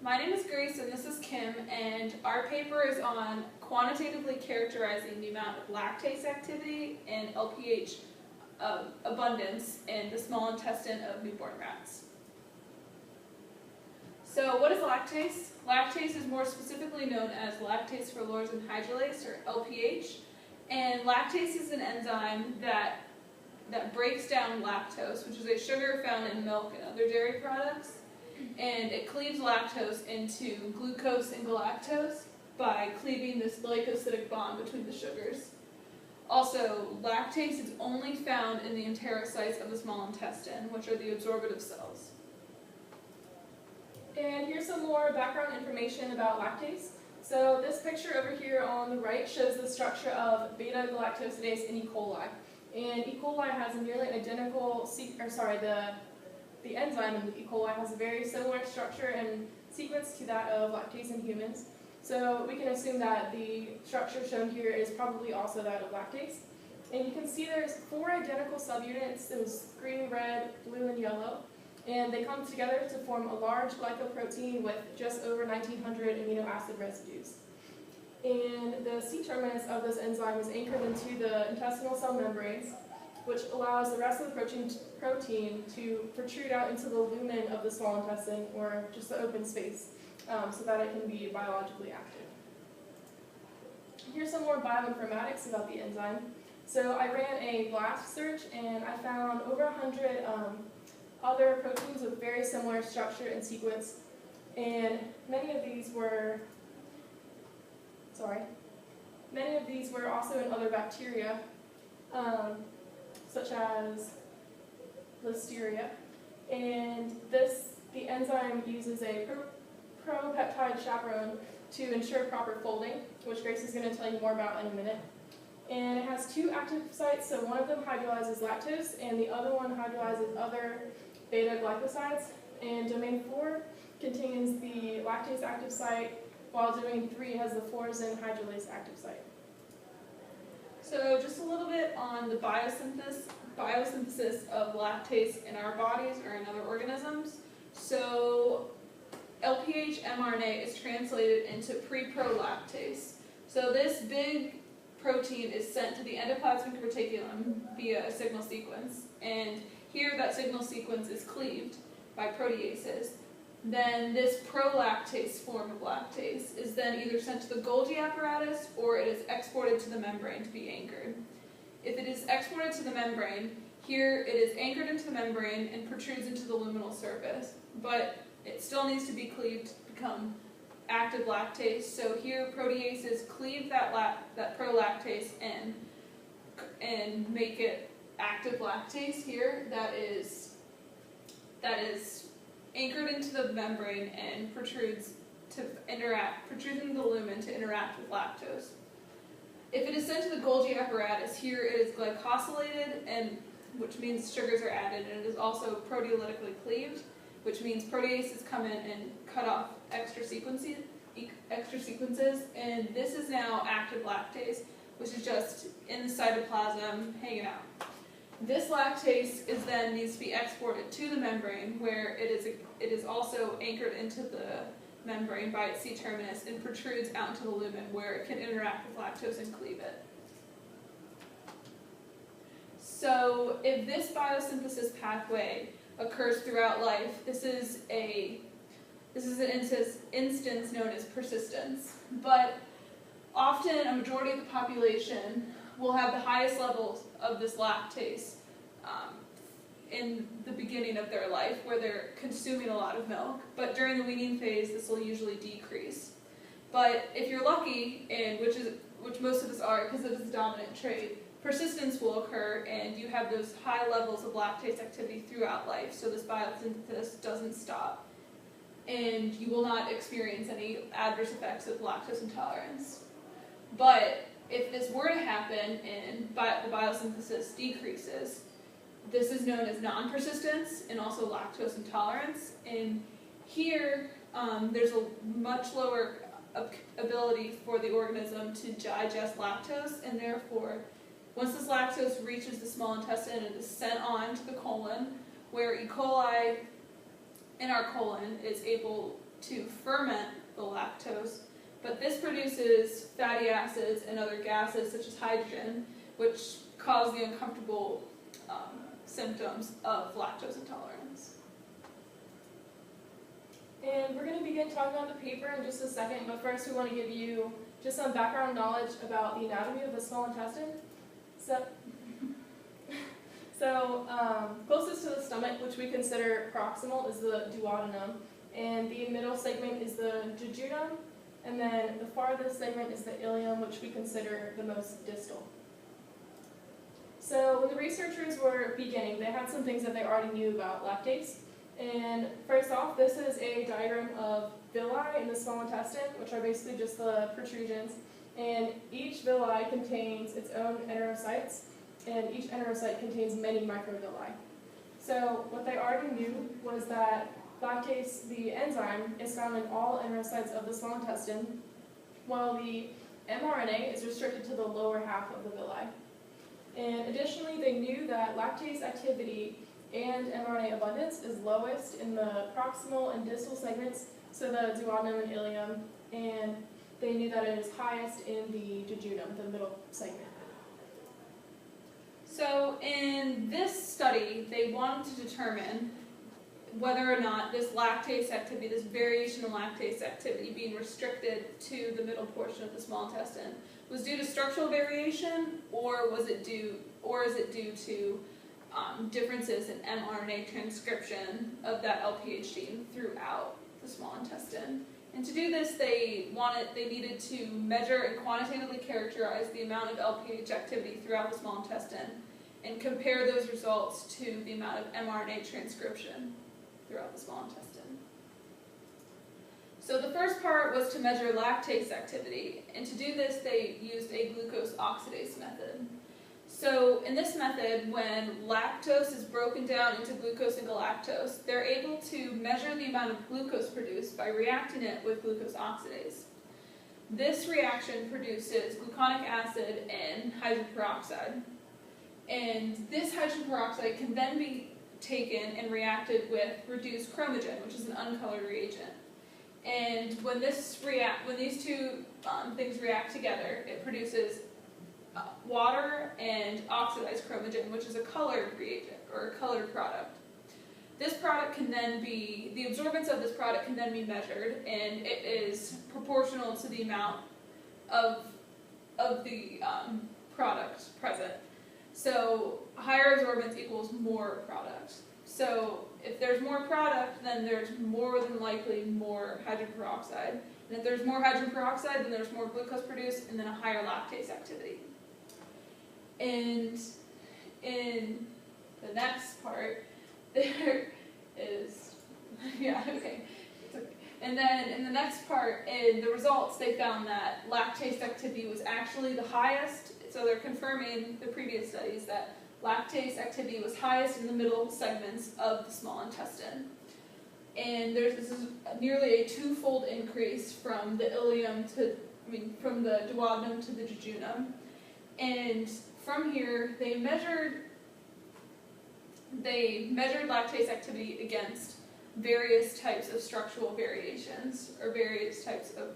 My name is Grace and this is Kim, and our paper is on quantitatively characterizing the amount of lactase activity and LPH abundance in the small intestine of newborn rats. So what is lactase? Lactase is more specifically known as lactase for Lorsen hydrolase, or LPH, and lactase is an enzyme that breaks down lactose, which is a sugar found in milk and other dairy products, and it cleaves lactose into glucose and galactose by cleaving this glycosidic bond between the sugars. Also, lactase is only found in the enterocytes of the small intestine, which are the absorptive cells. And here's some more background information about lactase. So this picture over here on the right shows the structure of beta-galactosidase in E. coli. And E. coli has a nearly identical, the enzyme in E. coli has a very similar structure and sequence to that of lactase in humans. So we can assume that the structure shown here is probably also that of lactase. And you can see there's 4 identical subunits. It was green, red, blue, and yellow. And they come together to form a large glycoprotein with just over 1,900 amino acid residues. And the C-terminus of this enzyme is anchored into the intestinal cell membranes, which allows the rest of the protein to protrude out into the lumen of the small intestine, or just the open space, so that it can be biologically active. Here's some more bioinformatics about the enzyme. So I ran a blast search and I found over 100 other proteins with very similar structure and sequence, and many of these were also in other bacteria, such as Listeria. And the enzyme uses a propeptide chaperone to ensure proper folding, which Grace is going to tell you more about in a minute. And it has 2 active sites, so one of them hydrolyzes lactose, and the other one hydrolyzes other beta-glycosides. And domain 4 contains the lactase active site, while domain 3 has the Lorsen hydrolase active site. So just a little bit on the biosynthesis of lactase in our bodies or in other organisms. So LPH mRNA is translated into pre-prolactase. So this big protein is sent to the endoplasmic reticulum via a signal sequence, and here that signal sequence is cleaved by proteases. Then this prolactase form of lactase is then either sent to the Golgi apparatus or it is exported to the membrane to be anchored. If it is exported to the membrane, here it is anchored into the membrane and protrudes into the luminal surface, but it still needs to be cleaved to become active lactase. So here proteases cleave that prolactase and make it active lactase here that is anchored into the membrane and protrudes into the lumen to interact with lactose. If it is sent to the Golgi apparatus, here it is glycosylated, which means sugars are added, and it is also proteolytically cleaved, which means proteases come in and cut off extra sequences, and this is now active lactase, which is just in the cytoplasm hanging out. This lactase then needs to be exported to the membrane, where it is also anchored into the membrane by its C-terminus and protrudes out into the lumen, where it can interact with lactose and cleave it. So if this biosynthesis pathway occurs throughout life, this is an instance known as persistence. But often a majority of the population will have the highest levels of this lactase in the beginning of their life, where they're consuming a lot of milk. But during the weaning phase, this will usually decrease. But if you're lucky, and which most of us are because it is a dominant trait, persistence will occur, and you have those high levels of lactase activity throughout life, so this biosynthesis doesn't stop, and you will not experience any adverse effects of lactose intolerance. But if this were to happen and the biosynthesis decreases, this is known as non-persistence and also lactose intolerance. And here, there's a much lower ability for the organism to digest lactose, and therefore, once this lactose reaches the small intestine, it is sent on to the colon, where E. coli in our colon is able to ferment the lactose, but this produces fatty acids and other gases such as hydrogen, which cause the uncomfortable symptoms of lactose intolerance. And we're going to begin talking about the paper in just a second, but first we want to give you just some background knowledge about the anatomy of the small intestine. So closest to the stomach, which we consider proximal, is the duodenum, and the middle segment is the jejunum, and then the farthest segment is the ileum, which we consider the most distal. So when the researchers were beginning, they had some things that they already knew about lactase. And first off, this is a diagram of villi in the small intestine, which are basically just the protrusions. And each villi contains its own enterocytes, and each enterocyte contains many microvilli. So what they already knew was that lactase, the enzyme, is found in all enterocytes of the small intestine, while the mRNA is restricted to the lower half of the villi. And additionally, they knew that lactase activity and mRNA abundance is lowest in the proximal and distal segments, so the duodenum and ileum, and they knew that it is highest in the jejunum, the middle segment. So in this study, they wanted to determine whether or not this lactase activity, this variation in lactase activity being restricted to the middle portion of the small intestine, was due to structural variation, or is it due to differences in mRNA transcription of that LPH gene throughout the small intestine. And to do this, they needed to measure and quantitatively characterize the amount of LPH activity throughout the small intestine and compare those results to the amount of mRNA transcription throughout the small intestine. So the first part was to measure lactase activity, and to do this they used a glucose oxidase method. So in this method, when lactose is broken down into glucose and galactose, they're able to measure the amount of glucose produced by reacting it with glucose oxidase. This reaction produces gluconic acid and hydrogen peroxide. And this hydrogen peroxide can then be taken and reacted with reduced chromogen, which is an uncolored reagent. And when these two things react together, it produces water and oxidized chromogen, which is a colored reagent or a colored product. This product can then be, the absorbance of this product can then be measured, and it is proportional to the amount of the product present. So higher absorbance equals more product. So if there's more product, then there's more than likely more hydrogen peroxide. And if there's more hydrogen peroxide, then there's more glucose produced, and then a higher lactase activity. And in the next part, there is, yeah, okay. And then in the next part, in the results, they found that lactase activity was actually the highest. So they're confirming the previous studies that lactase activity was highest in the middle segments of the small intestine. And this is nearly a twofold increase from the ileum from the duodenum to the jejunum. And from here, they measured lactase activity against various types of structural variations, or various types of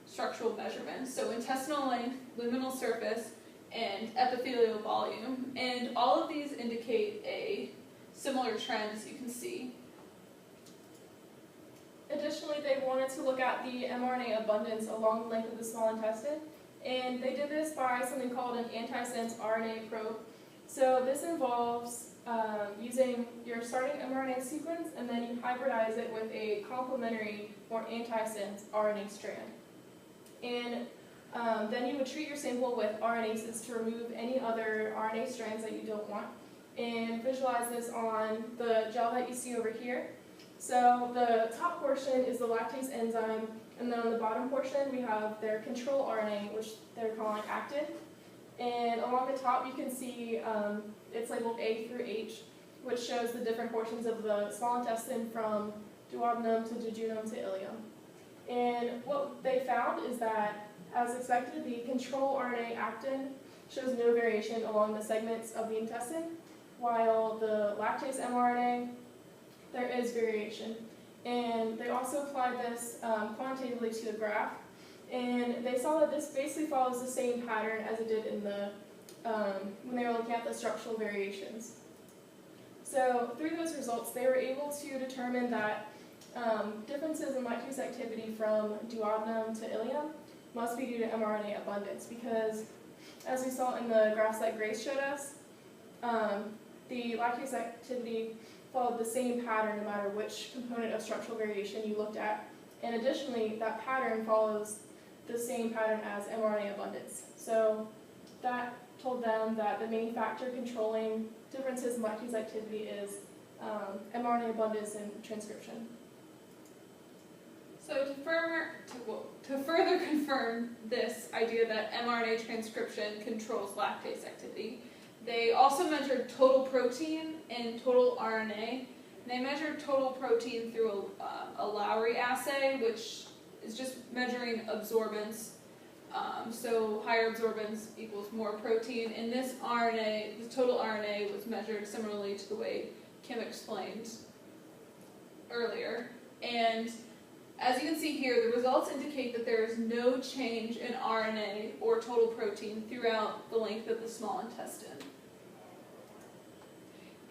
structural measurements. So intestinal length, luminal surface, and epithelial volume. And all of these indicate a similar trend, as you can see. Additionally, they wanted to look at the mRNA abundance along the length of the small intestine, and they did this by something called an antisense RNA probe. So this involves using your starting mRNA sequence, and then you hybridize it with a complementary or antisense RNA strand. And then you would treat your sample with RNases to remove any other RNA strands that you don't want, and visualize this on the gel that you see over here. So the top portion is the lactase enzyme, and then on the bottom portion we have their control RNA, which they're calling actin. And along the top you can see it's labeled A through H, which shows the different portions of the small intestine from duodenum to jejunum to ileum. And what they found is that, as expected, the control RNA actin shows no variation along the segments of the intestine, while the lactase mRNA, there is variation. And they also applied this quantitatively to a graph, and they saw that this basically follows the same pattern as it did in the when they were looking at the structural variations. So through those results, they were able to determine that differences in lactase activity from duodenum to ileum must be due to mRNA abundance, because as we saw in the graphs that Grace showed us, the lactase activity followed the same pattern no matter which component of structural variation you looked at. And additionally, that pattern follows the same pattern as mRNA abundance. So that told them that the main factor controlling differences in lactase activity is mRNA abundance and transcription. So to further confirm this idea that mRNA transcription controls lactase activity, they also measured total protein and total RNA. And they measured total protein through a Lowry assay, which is just measuring absorbance. So higher absorbance equals more protein. And this RNA, the total RNA, was measured similarly to the way Kim explained earlier. And as you can see here, the results indicate that there is no change in RNA or total protein throughout the length of the small intestine.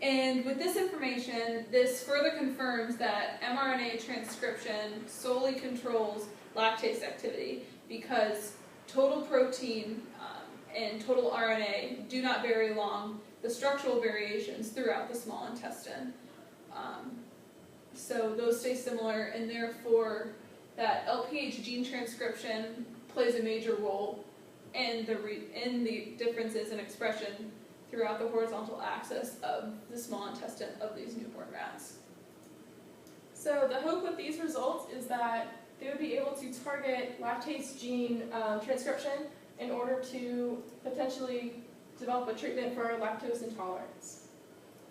And with this information, this further confirms that mRNA transcription solely controls lactase activity, because total protein and total RNA do not vary along the structural variations throughout the small intestine. So those stay similar, and therefore that LPH gene transcription plays a major role in the differences in expression throughout the horizontal axis of the small intestine of these newborn rats. So the hope with these results is that they would be able to target lactase gene transcription in order to potentially develop a treatment for lactose intolerance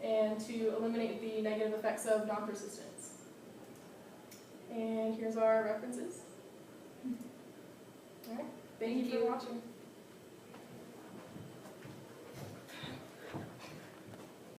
and to eliminate the negative effects of non-persistence. And here's our references. All right. Thank you for watching.